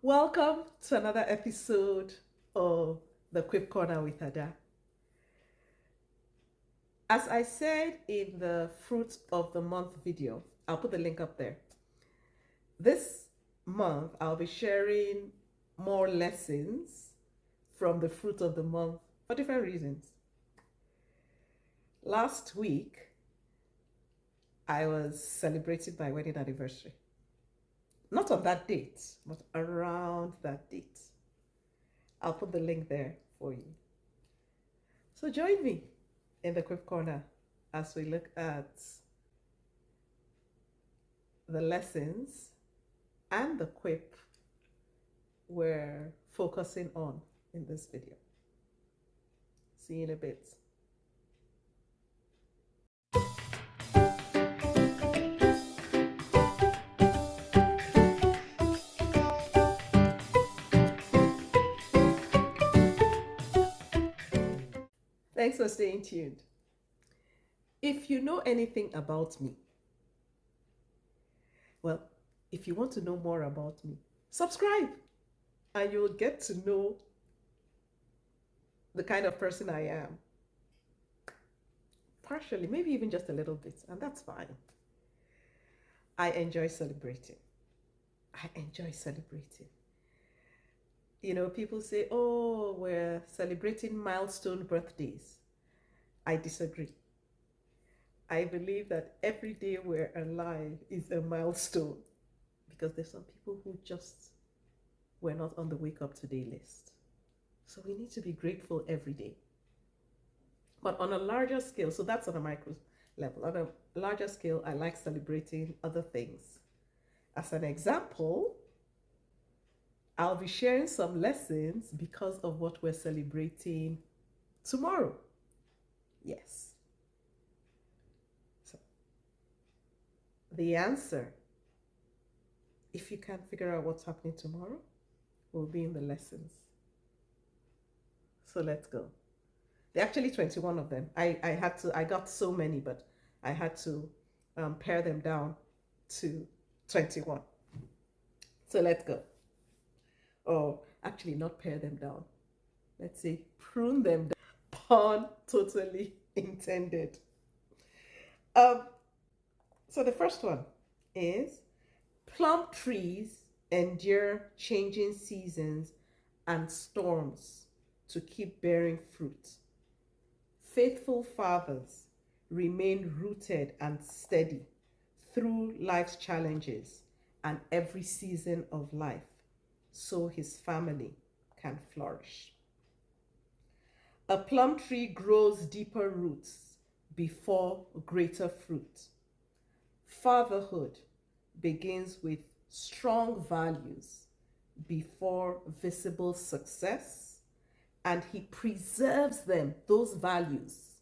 Welcome to another episode of the Quip Corner with Ada. As I said in the Fruit of the Month video, I'll put the link up there. This month, I'll be sharing more lessons from the Fruit of the Month for different reasons. Last week, I was celebrating my wedding anniversary. Not on that date, but around that date. I'll put the link there for you. So join me in the Quip Corner as we look at the lessons and the quip we're focusing on in this video. See you in a bit. Thanks for staying tuned. If you know anything about me, well, if you want to know more about me, subscribe and you'll get to know the kind of person I am. Partially, maybe even just a little bit, and that's fine. I enjoy celebrating. I enjoy celebrating. You know, people say, oh, we're celebrating milestone birthdays. I disagree. I believe that every day we're alive is a milestone because there's some people who just were not on the wake up today list. So we need to be grateful every day. But on a larger scale, so that's on a micro level. On a larger scale, I like celebrating other things. As an example, I'll be sharing some lessons because of what we're celebrating tomorrow. Yes. So, the answer, if you can't figure out what's happening tomorrow, will be in the lessons. So let's go. There are actually 21 of them. I got so many, but I had to pare them down to 21. So let's go. Or actually not pare them down. Let's say prune them down. Pun totally intended. So the first one is plum trees endure changing seasons and storms to keep bearing fruit. Faithful fathers remain rooted and steady through life's challenges and every season of life, so his family can flourish. A plum tree grows deeper roots before greater fruit. Fatherhood begins with strong values before visible success, and he preserves them, those values,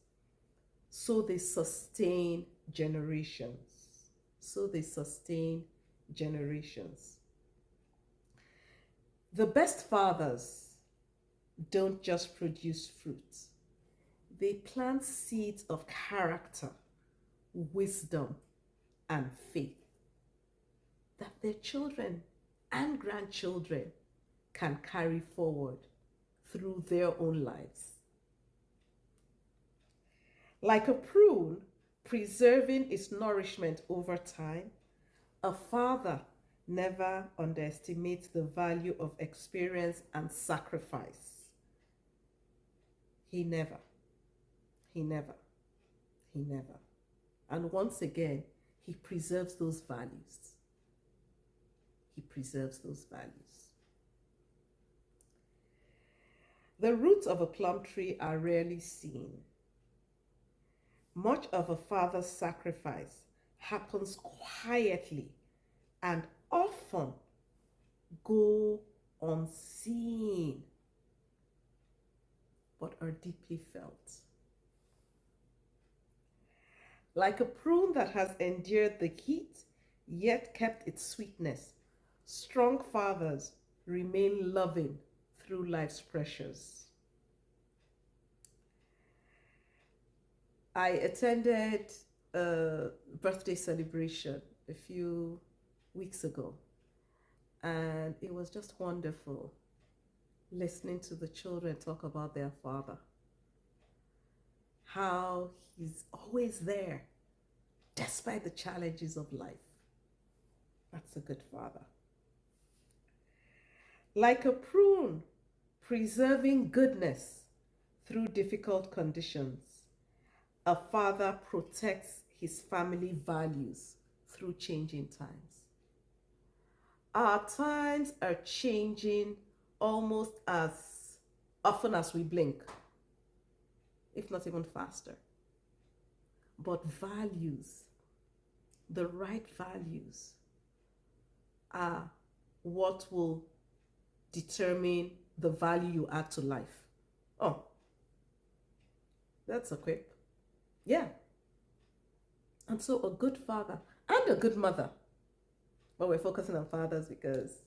so they sustain generations. So they sustain generations. The best fathers don't just produce fruit, they plant seeds of character, wisdom, and faith that their children and grandchildren can carry forward through their own lives. Like a prune preserving its nourishment over time, a father never underestimates the value of experience and sacrifice. He never, he never, he never. And once again, he preserves those values. He preserves those values. The roots of a plum tree are rarely seen. Much of a father's sacrifice happens quietly and often go unseen, but are deeply felt. Like a prune that has endured the heat, yet kept its sweetness, strong fathers remain loving through life's pressures. I attended a birthday celebration a few weeks ago, And it was just wonderful listening to the children talk about their father, how he's always there despite the challenges of life. That's a good father. Like a prune, preserving goodness through difficult conditions, a father protects his family values through changing times. Our times are changing almost as often as we blink, if not even faster. But values, the right values, are what will determine the value you add to life. Oh, that's a quip. Yeah. And so a good father and a good mother. But we're focusing on fathers because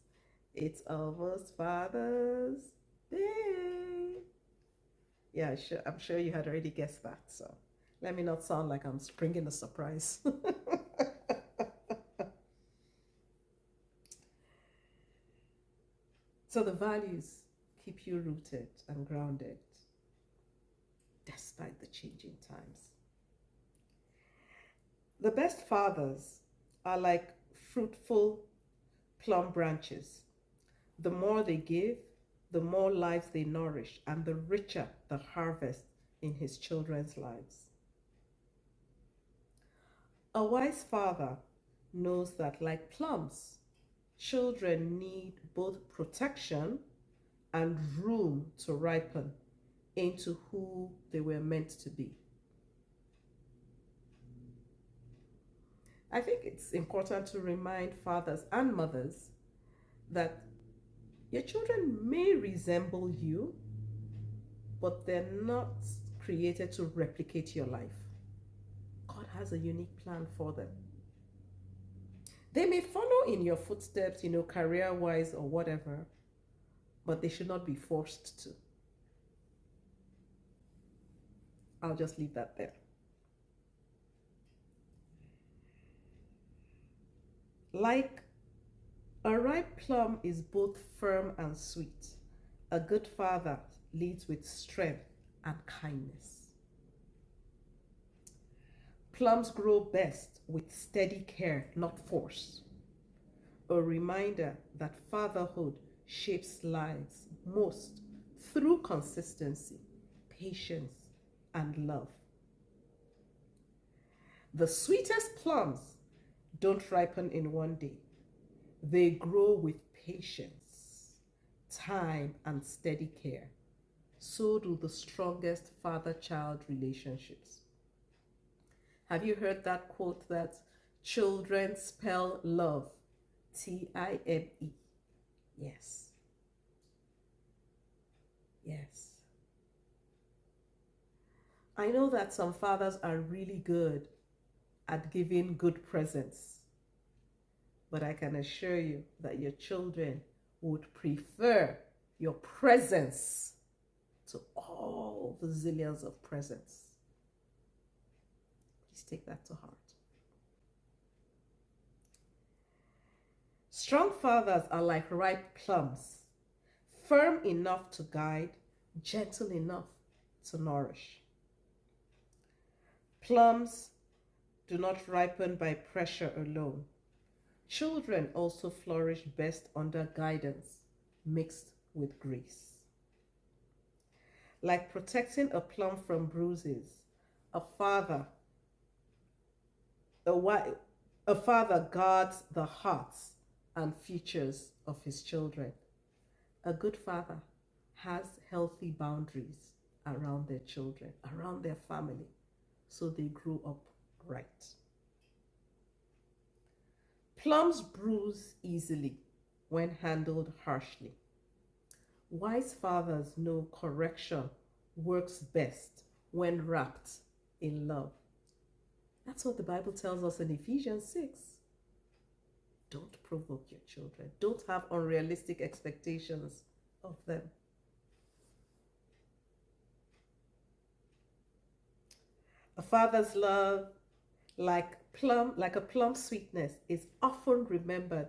it's almost Father's Day. Yeah, sure. I'm sure you had already guessed that. So let me not sound like I'm springing a surprise. So the values keep you rooted and grounded despite the changing times. The best fathers are like fruitful plum branches. The more they give, the more lives they nourish, and the richer the harvest in his children's lives. A wise father knows that, like plums, children need both protection and room to ripen into who they were meant to be. I think it's important to remind fathers and mothers that your children may resemble you, but they're not created to replicate your life. God has a unique plan for them. They may follow in your footsteps, career-wise or whatever, but they should not be forced to. I'll just leave that there. Like a ripe plum is both firm and sweet, a good father leads with strength and kindness. Plums grow best with steady care, not force. A reminder that fatherhood shapes lives most through consistency, patience, and love. The sweetest plums don't ripen in one day. They grow with patience, time, and steady care. So do the strongest father-child relationships. Have you heard that quote that children spell love? T-I-M-E. Yes. Yes. I know that some fathers are really good at giving good presents, but I can assure you that your children would prefer your presence to all the zillions of presents. Please take that to heart. Strong fathers are like ripe plums, firm enough to guide, gentle enough to nourish. Plums do not ripen by pressure alone. Children also flourish best under guidance mixed with grace. Like protecting a plum from bruises, a father guards the hearts and futures of his children. A good father has healthy boundaries around their children, around their family, so they grow up right. Plums bruise easily when handled harshly. Wise fathers know correction works best when wrapped in love. That's what the Bible tells us in Ephesians 6. Don't provoke your children. Don't have unrealistic expectations of them. A father's love, like a plum sweetness, is often remembered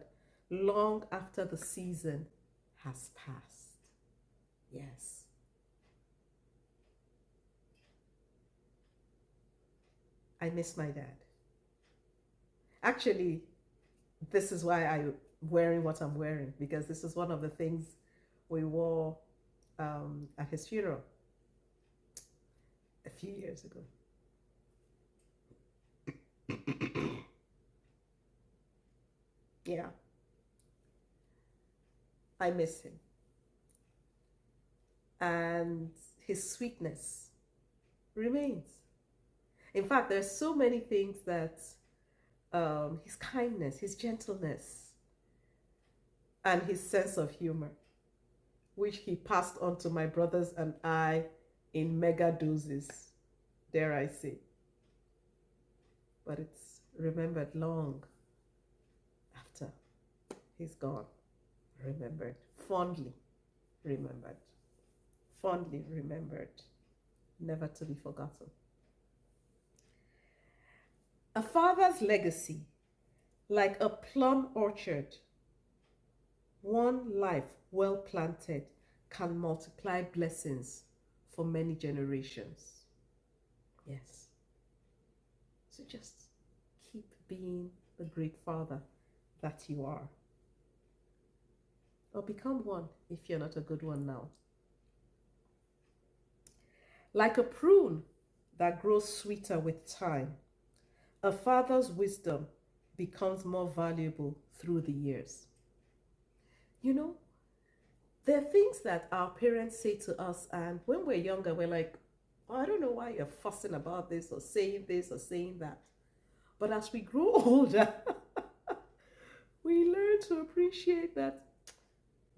long after the season has passed. Yes. I miss my dad. Actually, this is why I'm wearing what I'm wearing, because this is one of the things we wore at his funeral a few years ago. Yeah, I miss him. And his sweetness remains. In fact, there's so many things that his kindness, his gentleness, and his sense of humor, which he passed on to my brothers and I in mega doses, dare I say. But it's remembered long after he's gone. Remembered, fondly remembered, fondly remembered, never to be forgotten. A father's legacy, like a plum orchard, one life well planted can multiply blessings for many generations. Yes. So just keep being the great father that you are. Or become one if you're not a good one now. Like a prune that grows sweeter with time, a father's wisdom becomes more valuable through the years. You know, there are things that our parents say to us, and when we're younger, we're like, oh, I don't know why you're fussing about this or saying that. But as we grow older, we learn to appreciate that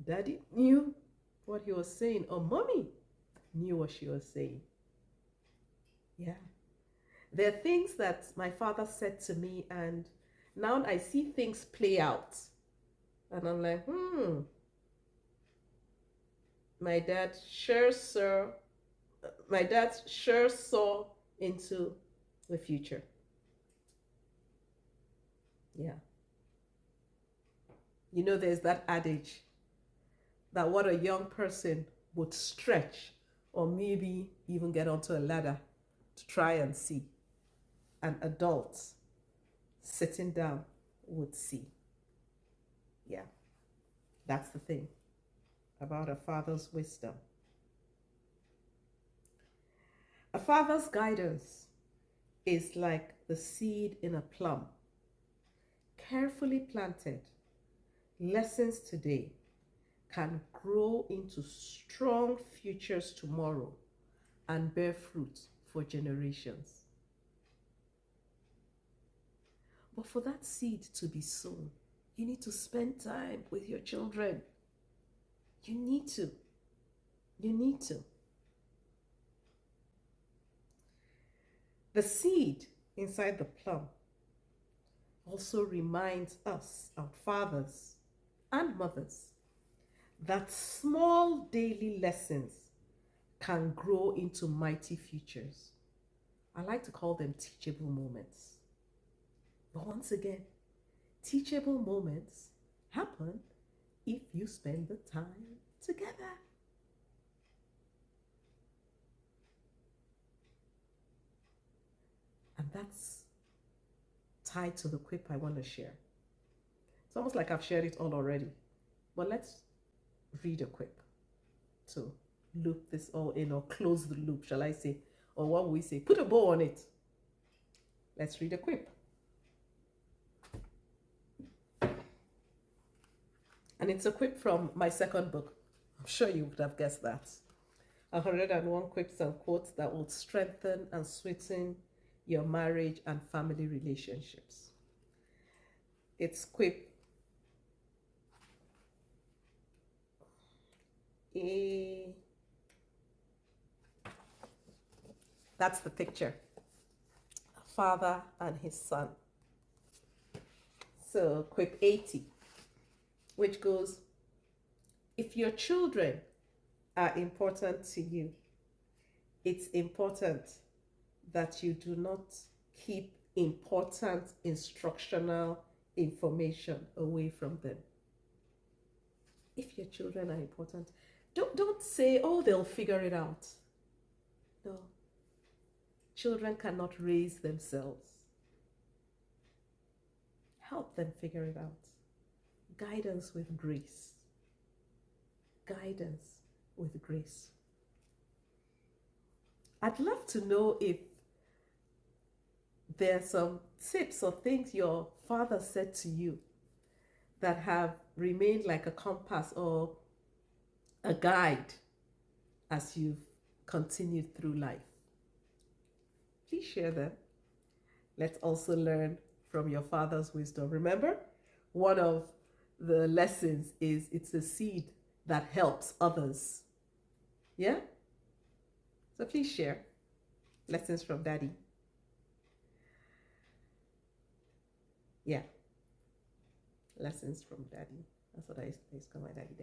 daddy knew what he was saying, or mommy knew what she was saying. Yeah. There are things that my father said to me, and now I see things play out. And I'm like, my dad sure, sir, my dad sure saw into the future. Yeah. You know, there's that adage that what a young person would stretch or maybe even get onto a ladder to try and see, an adult sitting down would see. Yeah, that's the thing about a father's wisdom. A father's guidance is like the seed in a plum, carefully planted. Lessons today can grow into strong futures tomorrow and bear fruit for generations. But for that seed to be sown, you need to spend time with your children. You need to. You need to. The seed inside the plum also reminds us, our fathers and mothers, that small daily lessons can grow into mighty futures. I like to call them teachable moments. But once again, teachable moments happen if you spend the time together. And that's tied to the quip I want to share. It's almost like I've shared it all already. But let's read a quip to loop this all in, or close the loop, shall I say? Or what we say, put a bow on it. Let's read a quip. And it's a quip from my second book. I'm sure you would have guessed that. 101 quips and quotes that will strengthen and sweeten your marriage and family relationships. It's quip A. That's the picture. A father and his son. So quip 80, which goes, if your children are important to you, it's important that you do not keep important instructional information away from them. If your children are important, don't say, oh, they'll figure it out. No. Children cannot raise themselves. Help them figure it out. Guidance with grace. Guidance with grace. I'd love to know if there are some tips or things your father said to you that have remained like a compass or a guide as you've continued through life. Please share them. Let's also learn from your father's wisdom. Remember, one of the lessons is it's a seed that helps others. Yeah? So please share lessons from daddy. Yeah. Lessons from daddy. That's what I used to call my daddy.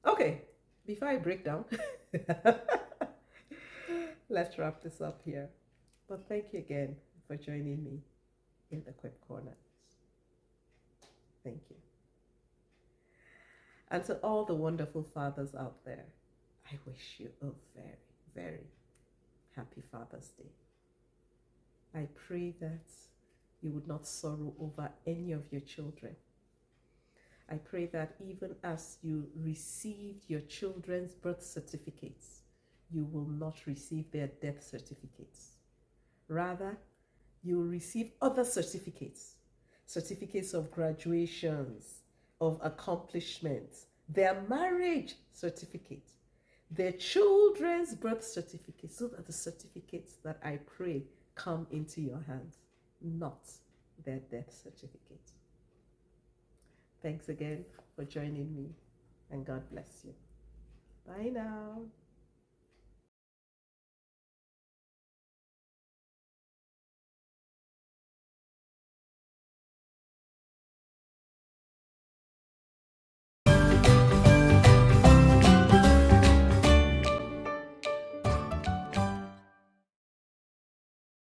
Okay, before I break down, let's wrap this up here. But thank you again for joining me in the Quip Corner. Thank you. And to all the wonderful fathers out there, I wish you a very, very happy Father's Day. I pray that you would not sorrow over any of your children. I pray that even as you received your children's birth certificates, you will not receive their death certificates. Rather, you will receive other certificates, certificates of graduations, of accomplishments, their marriage certificate, their children's birth certificates. Those are the certificates that I pray come into your hands, not their death certificates. Thanks again for joining me, and God bless you. Bye now.